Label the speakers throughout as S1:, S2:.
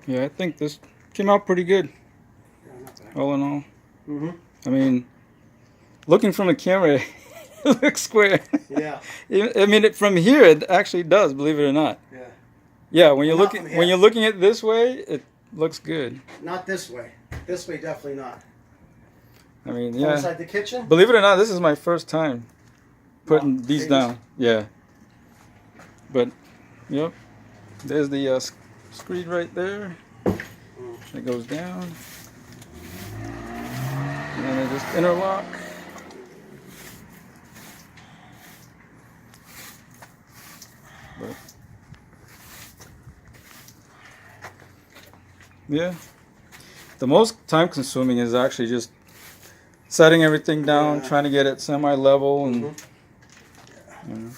S1: Yeah, I think this came out pretty good.
S2: Yeah, not bad.
S1: All in all.
S2: Mm-hmm.
S1: I mean, looking from the camera, it looks square.
S2: Yeah.
S1: I mean, from here, it actually does. Believe it or not.
S2: Yeah.
S1: Yeah, when you're
S2: Not
S1: looking
S2: from
S1: when
S2: here.
S1: you're looking at it this way, it looks good.
S2: Not this way. This way, definitely not.
S1: I mean,
S2: From
S1: yeah.
S2: inside the kitchen.
S1: Believe it or not, this is my first time putting
S2: What,
S1: these
S2: pavers?
S1: down. Yeah. But, yep. There's the screed right there. It goes down. And then they just interlock. But, yeah. The most time consuming is actually just setting everything down,
S2: Yeah.
S1: trying to get it semi-level, and you know.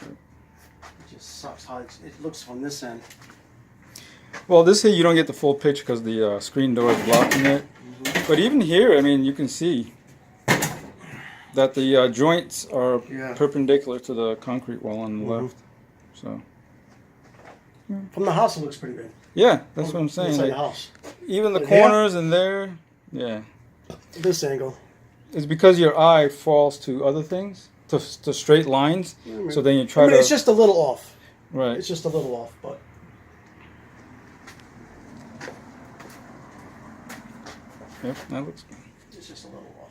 S2: It just sucks how it looks from this end.
S1: Well, this here you don't get the full picture because the screen door is blocking it. But even here, I mean, you can see that the joints are perpendicular to the concrete wall on the left. So
S2: From the house, it looks pretty good.
S1: yeah, that's what I'm saying.
S2: Inside
S1: Like,
S2: the house.
S1: even the
S2: But here?
S1: corners and there, yeah.
S2: This angle.
S1: It's because your eye falls to other things, to straight lines. So then you try to.
S2: It's just a little off.
S1: Right.
S2: It's just a little off, but.
S1: Yep, that looks good.
S2: It's just a little off.